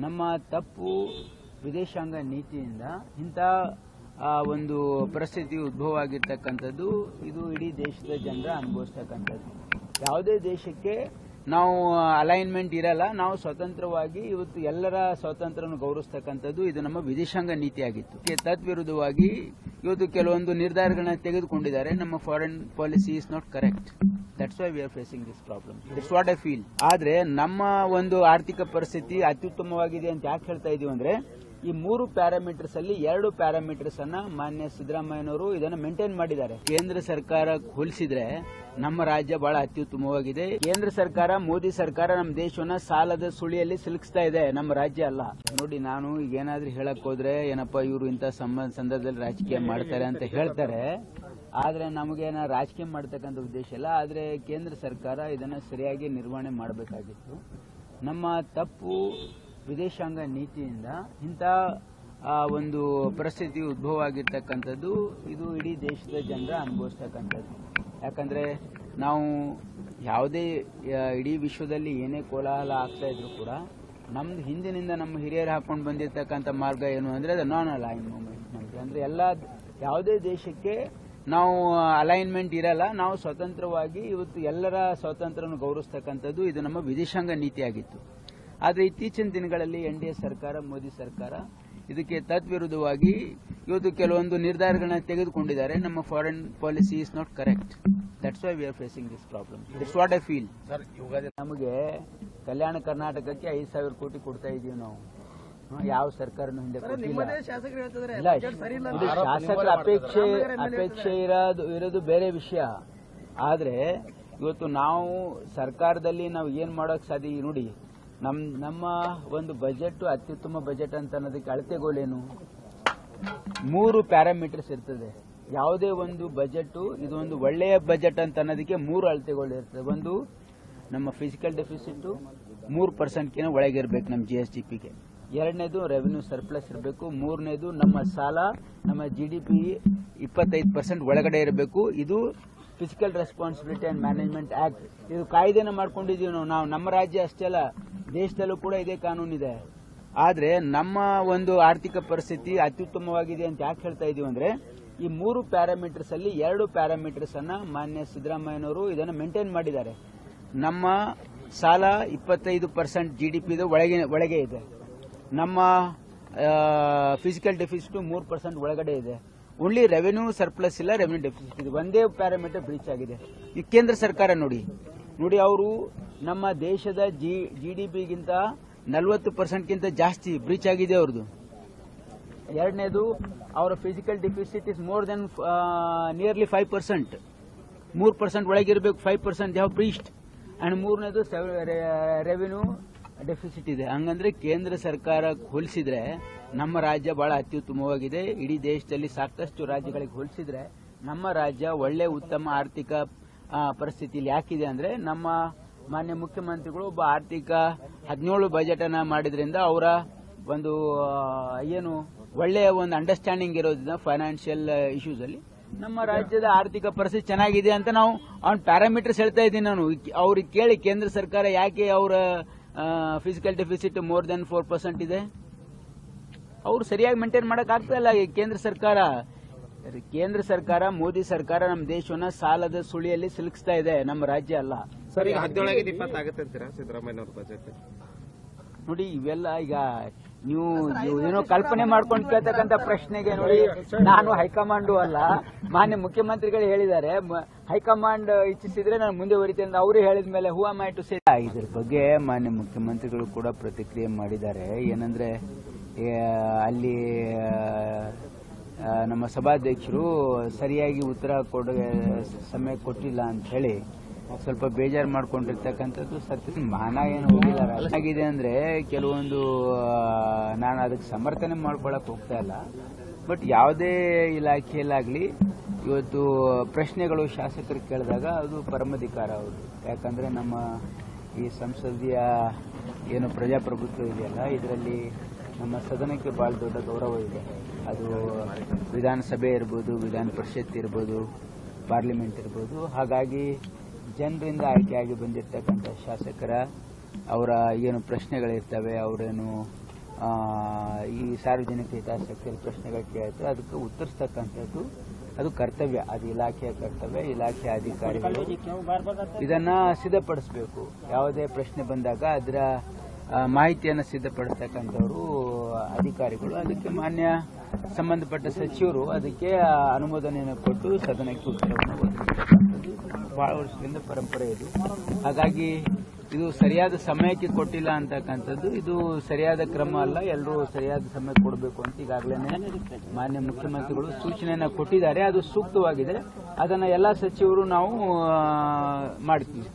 ನಮ್ಮ ತಪ್ಪು ವಿದೇಶಾಂಗ ನೀತಿಯಿಂದ ಇಂಥ ಒಂದು ಪರಿಸ್ಥಿತಿ ಉದ್ಭವ ಆಗಿರ್ತಕ್ಕಂಥದ್ದು. ಇದು ಇಡೀ ದೇಶದ ಜನರ ಅನುಭವಿಸ್ತಕ್ಕಂಥದ್ದು. ಯಾವುದೇ ದೇಶಕ್ಕೆ ನಾವು ಅಲೈನ್ಮೆಂಟ್ ಇರಲ್ಲ, ನಾವು ಸ್ವತಂತ್ರವಾಗಿ ಇವತ್ತು ಎಲ್ಲರ ಸ್ವಾತಂತ್ರ್ಯವನ್ನು ಗೌರವಿಸ್ತಕ್ಕಂಥದ್ದು ಇದು ನಮ್ಮ ವಿದೇಶಾಂಗ ನೀತಿಯಾಗಿತ್ತು. ತದ್ವಿರುದ್ಧವಾಗಿ ಇವತ್ತು ಕೆಲವೊಂದು ನಿರ್ಧಾರಗಳನ್ನ ತೆಗೆದುಕೊಂಡಿದ್ದಾರೆ. ನಮ್ಮ foreign policy is not correct. That's why we are facing this problem. It's what I feel. ಆದ್ರೆ ನಮ್ಮ ಒಂದು ಆರ್ಥಿಕ ಪರಿಸ್ಥಿತಿ ಅತ್ಯುತ್ತಮವಾಗಿದೆ ಅಂತ ಯಾಕೆ ಹೇಳ್ತಾ ಇದೀವಿ ಅಂದ್ರೆ, ಈ 3 ಪ್ಯಾರಾಮೀಟರ್ಸ್ ಅಲ್ಲಿ 2 ಪ್ಯಾರಾಮೀಟರ್ಸ್ ಅನ್ನ ಮಾನ್ಯ ಸಿದ್ದರಾಮಯ್ಯನವರು ಇದನ್ನು ಮೇಂಟೈನ್ ಮಾಡಿದ್ದಾರೆ. ಕೇಂದ್ರ ಸರ್ಕಾರ ಹೋಲಿಸಿದ್ರೆ ನಮ್ಮ ರಾಜ್ಯ ಬಹಳ ಅತ್ಯುತ್ತಮವಾಗಿದೆ. ಕೇಂದ್ರ ಸರ್ಕಾರ, ಮೋದಿ ಸರ್ಕಾರ ನಮ್ಮ ದೇಶವನ್ನ ಸಾಲದ ಸುಳಿಯಲ್ಲಿ ಸಿಲುಕಿಸ್ತಾ ಇದೆ, ನಮ್ಮ ರಾಜ್ಯ ಅಲ್ಲ. ನೋಡಿ, ನಾನು ಈಗ ಏನಾದ್ರೂ ಹೇಳಕ್ ಹೋದ್ರೆ ಏನಪ್ಪಾ ಇವರು ಇಂಥ ಸಂದರ್ಭದಲ್ಲಿ ರಾಜಕೀಯ ಮಾಡ್ತಾರೆ ಅಂತ ಹೇಳ್ತಾರೆ. ಆದ್ರೆ ನಮಗೇನ ರಾಜಕೀಯ ಮಾಡತಕ್ಕಂಥ ಉದ್ದೇಶ ಇಲ್ಲ. ಆದ್ರೆ ಕೇಂದ್ರ ಸರ್ಕಾರ ಇದನ್ನ ಸರಿಯಾಗಿ ನಿರ್ವಹಣೆ ಮಾಡಬೇಕಾಗಿತ್ತು. ನಮ್ಮ ತಪ್ಪು ವಿದೇಶಾಂಗ ನೀತಿಯಿಂದ ಇಂಥ ಒಂದು ಪರಿಸ್ಥಿತಿ ಉದ್ಭವ ಆಗಿರ್ತಕ್ಕಂಥದ್ದು. ಇದು ಇಡೀ ದೇಶದ ಜನರ ಅನುಭವಿಸ್ತಕ್ಕಂಥದ್ದು. ಯಾಕಂದ್ರೆ ನಾವು ಯಾವುದೇ ಇಡೀ ವಿಶ್ವದಲ್ಲಿ ಏನೇ ಕೋಲಾಹಲ ಆಗ್ತಾ ಇದ್ರು ಕೂಡ ನಮ್ದು ಹಿಂದಿನಿಂದ ನಮ್ಮ ಹಿರಿಯರು ಹಾಕೊಂಡು ಬಂದಿರತಕ್ಕಂಥ ಮಾರ್ಗ ಏನು ಅಂದ್ರೆ ಅದು ನಾನ್ ಅಲೈನ್ ಮೂವ್ಮೆಂಟ್. ಅಂದ್ರೆ ಯಾವುದೇ ದೇಶಕ್ಕೆ ನಾವು ಅಲೈನ್ಮೆಂಟ್ ಇರಲ್ಲ, ನಾವು ಸ್ವತಂತ್ರವಾಗಿ ಇವತ್ತು ಎಲ್ಲರ ಸ್ವಾತಂತ್ರ್ಯವನ್ನು ಗೌರವಿಸ್ತಕ್ಕಂಥದ್ದು ಇದು ನಮ್ಮ ವಿದೇಶಾಂಗ ನೀತಿಯಾಗಿತ್ತು. ಆದರೆ ಇತ್ತೀಚಿನ ದಿನಗಳಲ್ಲಿ ಎನ್ಡಿಎ ಸರ್ಕಾರ, ಮೋದಿ ಸರ್ಕಾರ ಇದಕ್ಕೆ ತದ್ವಿರುದ್ಧವಾಗಿ ಇವತ್ತು ಕೆಲವೊಂದು ನಿರ್ಧಾರಗಳನ್ನ ತೆಗೆದುಕೊಂಡಿದ್ದಾರೆ. ನಮ್ಮ foreign policy is not correct. That's why we are facing this problem. It's what I feel. ನಮಗೆ ಕಲ್ಯಾಣ ಕರ್ನಾಟಕಕ್ಕೆ 5,000 ಕೋಟಿ ಕೊಡ್ತಾ ಇದೀವಿ ನಾವು. ಯಾವ ಸರ್ಕಾರನೂ ಹಿಂದೆ ಕೊಟ್ಟಿಲ್ಲ. ಶಾಸಕರ ಅಪೇಕ್ಷೆ ಇರೋದು ಬೇರೆ ವಿಷಯ. ಆದ್ರೆ ಇವತ್ತು ನಾವು ಸರ್ಕಾರದಲ್ಲಿ ನಾವು ಏನ್ ಮಾಡೋಕ್ ಸಾಧ್ಯ? ನೋಡಿ, ನಮ್ಮ ಒಂದು ಬಜೆಟ್ ಅತ್ಯುತ್ತಮ ಬಜೆಟ್ ಅಂತ ಅನ್ನೋದಕ್ಕೆ ಅಳತೆಗೋಲೇನು? 3 ಪ್ಯಾರಾಮೀಟರ್ಸ್ ಇರ್ತದೆ. ಯಾವುದೇ ಒಂದು ಬಜೆಟ್ ಇದು ಒಂದು ಒಳ್ಳೆಯ ಬಜೆಟ್ ಅಂತ ಅನ್ನೋದಕ್ಕೆ 3 ಅಳತೆಗೋಲು ಇರ್ತದೆ. ಒಂದು, ನಮ್ಮ ಫಿಸಿಕಲ್ ಡೆಫಿಸಿಟ್ 3% ಒಳಗಿರ್ಬೇಕು ನಮ್ಮ GSDPಗೆ. 2ನೇದು ರೆವೆನ್ಯೂ ಸರ್ಪ್ಲಸ್ ಇರಬೇಕು. 3ನೇದು ನಮ್ಮ ಸಾಲ, ನಮ್ಮ GDP 25% ಒಳಗಡೆ ಇರಬೇಕು. ಇದು physical responsibility and management act. ಇದು ಕಾಯ್ದೆನ ಮಾಡ್ಕೊಂಡಿದೀವಿ ನಾವು. ನಮ್ಮ ರಾಜ್ಯ ಅಷ್ಟೇ ಅಲ್ಲ, ದೇಶದಲ್ಲೂ ಕೂಡ ಇದೇ ಕಾನೂನಿದೆ. ಆದ್ರೆ ನಮ್ಮ ಒಂದು ಆರ್ಥಿಕ ಪರಿಸ್ಥಿತಿ ಅತ್ಯುತ್ತಮವಾಗಿದೆ ಅಂತ ಯಾಕೆ ಹೇಳ್ತಾ ಇದೀವಿ ಅಂದ್ರೆ, ಈ 3 ಪ್ಯಾರಾಮೀಟರ್ಸ್ ಅಲ್ಲಿ 2 ಪ್ಯಾರಾಮೀಟರ್ಸ್ ಅನ್ನ ಮಾನ್ಯ ಸಿದ್ದರಾಮಯ್ಯನವರು ಇದನ್ನು ಮೇಂಟೈನ್ ಮಾಡಿದ್ದಾರೆ. ನಮ್ಮ ಸಾಲ 25% GDP ಒಳಗೆ ಇದೆ. ನಮ್ಮ ಫಿಸಿಕಲ್ ಡೆಫಿಸಿಟ್ 3% ಒಳಗಡೆ ಇದೆ. ಓನ್ಲಿ ರೆವೆನ್ಯೂ ಸರ್ಪ್ಲಸ್ ಇಲ್ಲ, ರೆವೆನ್ಯೂ ಡೆಫಿಸಿಟ್ ಇದೆ. ಒಂದೇ ಪ್ಯಾರಾಮೀಟರ್ ಬ್ರೀಚ್ ಆಗಿದೆ. ಈ ಕೇಂದ್ರ ಸರ್ಕಾರ ನೋಡಿ, ಅವರು ನಮ್ಮ ದೇಶದ GDPಗಿಂತ 40%ಗಿಂತ ಜಾಸ್ತಿ ಬ್ರೀಚ್ ಆಗಿದೆ ಅವ್ರದ್ದು. 2ನೇದು, ಅವರ physical deficit is more than nearly 5%. 3% ಒಳಗಿರಬೇಕು, 5% ದೇ ಹ್ಯಾವ್ ಬ್ರೀಚ್ಡ್. ಅಂಡ್ 3ನೇದು ರೆವೆನ್ಯೂ ಡೆಫಿಸಿಟ್ ಇದೆ. ಹಂಗಂದ್ರೆ ಕೇಂದ್ರ ಸರ್ಕಾರ ಹೋಲಿಸಿದ್ರೆ ನಮ್ಮ ರಾಜ್ಯ ಬಹಳ ಅತ್ಯುತ್ತಮವಾಗಿದೆ. ಇಡೀ ದೇಶದಲ್ಲಿ ಸಾಕಷ್ಟು ರಾಜ್ಯಗಳಿಗೆ ಹೋಲಿಸಿದ್ರೆ ನಮ್ಮ ರಾಜ್ಯ ಒಳ್ಳೆ ಉತ್ತಮ ಆರ್ಥಿಕ ಪರಿಸ್ಥಿತಿಯಲ್ಲಿ ಯಾಕಿದೆ ಅಂದ್ರೆ, ನಮ್ಮ ಮಾನ್ಯ ಮುಖ್ಯಮಂತ್ರಿಗಳು ಒಬ್ಬ ಆರ್ಥಿಕ 17 ಬಜೆಟ್ ಅನ್ನ ಮಾಡಿದ್ರಿಂದ ಅವರ ಒಂದು ಏನು ಒಳ್ಳೆಯ ಒಂದು ಅಂಡರ್ಸ್ಟ್ಯಾಂಡಿಂಗ್ ಇರೋದ್ರಿಂದ ಫೈನಾನ್ಷಿಯಲ್ ಇಶ್ಯೂಸ್ ಅಲ್ಲಿ ನಮ್ಮ ರಾಜ್ಯದ ಆರ್ಥಿಕ ಪರಿಸ್ಥಿತಿ ಚೆನ್ನಾಗಿದೆ ಅಂತ ನಾವು ಅವ್ನ ಪ್ಯಾರಾಮೀಟರ್ಸ್ ಹೇಳ್ತಾ ಇದ್ದೀನಿ ನಾನು. ಅವ್ರಿಗೆ ಕೇಳಿ, ಕೇಂದ್ರ ಸರ್ಕಾರ ಯಾಕೆ ಅವರ ಫಿಸಿಕಲ್ ಡೆಫಿಸಿಟ್ ಮೋರ್ ದೆನ್ 4% ಇದೆ? ಅವರು ಸರಿಯಾಗಿ ಮೇಂಟೈನ್ ಮಾಡಕ್ ಆಗ್ತಾ ಇಲ್ಲ. ಕೇಂದ್ರ ಸರ್ಕಾರ, ಮೋದಿ ಸರ್ಕಾರ ನಮ್ಮ ದೇಶವನ್ನ ಸಾಲದ ಸುಳಿಯಲ್ಲಿ ಸಿಲುಕಿಸ್ತಾ ಇದೆ, ನಮ್ಮ ರಾಜ್ಯ ಅಲ್ಲ. ಸರ್, ಈಗ 17 ಆಗುತ್ತೆ ಅಂತೀರಾ ಸಿದ್ದರಾಮಯ್ಯ ಬಜೆಟ್? ನೋಡಿ, ಇವೆಲ್ಲ ಈಗ ನೀವು ಏನೋ ಕಲ್ಪನೆ ಮಾಡ್ಕೊಂಡು ಕೇಳ್ತಕ್ಕಂಥ ಪ್ರಶ್ನೆಗೆ ನೋಡಿ, ನಾನು ಹೈಕಮಾಂಡು ಅಲ್ಲ, ಮಾನ್ಯ ಮುಖ್ಯಮಂತ್ರಿಗಳು ಹೇಳಿದ್ದಾರೆ. ಹೈಕಮಾಂಡ್ ಇಚ್ಛಿಸಿದ್ರೆ ನಾನು ಮುಂದೆ ಹೊರಿತೇನೆ ಅವರು ಹೇಳಿದ ಮೇಲೆ who am I to say. ಇದ್ರ ಬಗ್ಗೆ ಮಾನ್ಯ ಮುಖ್ಯಮಂತ್ರಿಗಳು ಕೂಡ ಪ್ರತಿಕ್ರಿಯೆ ಮಾಡಿದ್ದಾರೆ. ಏನಂದ್ರೆ, ಅಲ್ಲಿ ನಮ್ಮ ಸಭಾಧ್ಯಕ್ಷರು ಸರಿಯಾಗಿ ಉತ್ತರ ಕೊಡೋ ಸಮಯ ಕೊಟ್ಟಿಲ್ಲ ಅಂತ ಹೇಳಿ ಸ್ವಲ್ಪ ಬೇಜಾರು ಮಾಡ್ಕೊಂಡಿರ್ತಕ್ಕಂಥದ್ದು ಸತ್ಯ. ಮಾನ ಏನು ಹೋಗಿಲ್ಲ. ಆಗಿದೆ ಅಂದ್ರೆ ಕೆಲವೊಂದು ನಾನು ಅದಕ್ಕೆ ಸಮರ್ಥನೆ ಮಾಡ್ಕೊಳಕ್ ಹೋಗ್ತಾ ಇಲ್ಲ. ಬಟ್ ಯಾವುದೇ ಇಲಾಖೆಯಲ್ಲಾಗ್ಲಿ ಇವತ್ತು ಪ್ರಶ್ನೆಗಳು ಶಾಸಕರು ಕೇಳಿದಾಗ ಅದು ಪರಮಾಧಿಕಾರ ಅವರು. ಯಾಕಂದ್ರೆ ನಮ್ಮ ಈ ಸಂಸದೀಯ ಏನು ಪ್ರಜಾಪ್ರಭುತ್ವ ಇದೆಯಲ್ಲ, ಇದರಲ್ಲಿ ನಮ್ಮ ಸದನಕ್ಕೆ ಬಹಳ ದೊಡ್ಡ ಗೌರವ ಇದೆ. ಅದು ವಿಧಾನಸಭೆ ಇರ್ಬೋದು, ವಿಧಾನ ಪರಿಷತ್ ಇರ್ಬೋದು, ಪಾರ್ಲಿಮೆಂಟ್ ಇರ್ಬೋದು. ಹಾಗಾಗಿ ಜನರಿಂದ ಆಯ್ಕೆಯಾಗಿ ಬಂದಿರತಕ್ಕಂಥ ಶಾಸಕರ ಅವರ ಏನು ಪ್ರಶ್ನೆಗಳಿರ್ತವೆ, ಅವರೇನು ಈ ಸಾರ್ವಜನಿಕ ಹಿತಾಸಕ್ತಿಯಲ್ಲಿ ಪ್ರಶ್ನೆಗಳು ಕೇಳ್ತಾರೆ, ಅದಕ್ಕೆ ಉತ್ತರಿಸ್ತಕ್ಕಂಥದ್ದು ಅದು ಕರ್ತವ್ಯ, ಅದು ಇಲಾಖೆಯ ಕರ್ತವ್ಯ. ಇಲಾಖೆಯ ಅಧಿಕಾರಿಗಳು ಇದನ್ನ ಸಿದ್ಧಪಡಿಸಬೇಕು. ಯಾವುದೇ ಪ್ರಶ್ನೆ ಬಂದಾಗ ಅದರ ಮಾಹಿತಿಯನ್ನು ಸಿದ್ಧಪಡಿಸ್ತಕ್ಕಂಥವರು ಅಧಿಕಾರಿಗಳು. ಅದಕ್ಕೆ ಮಾನ್ಯ ಸಂಬಂಧಪಟ್ಟ ಸಚಿವರು ಅದಕ್ಕೆ ಅನುಮೋದನೆಯನ್ನು ಕೊಟ್ಟು ಸದನಕ್ಕೆ ಉತ್ತರವನ್ನು ಒದಗಿಸತಕ್ಕಂಥದ್ದು ಬಹಳ ವರ್ಷದಿಂದ ಪರಂಪರೆ ಇದು. ಹಾಗಾಗಿ ಇದು ಸರಿಯಾದ ಸಮಯಕ್ಕೆ ಕೊಟ್ಟಿಲ್ಲ ಅಂತಕ್ಕಂಥದ್ದು ಇದು ಸರಿಯಾದ ಕ್ರಮ ಅಲ್ಲ. ಎಲ್ಲರೂ ಸರಿಯಾದ ಸಮಯ ಕೊಡಬೇಕು ಅಂತ ಈಗಾಗಲೇ ಮಾನ್ಯ ಮುಖ್ಯಮಂತ್ರಿಗಳು ಸೂಚನೆಯನ್ನು ಕೊಟ್ಟಿದ್ದಾರೆ. ಅದು ಸೂಕ್ತವಾಗಿದೆ. ಅದನ್ನು ಎಲ್ಲ ಸಚಿವರು ನಾವು ಮಾಡ್ತೀವಿ.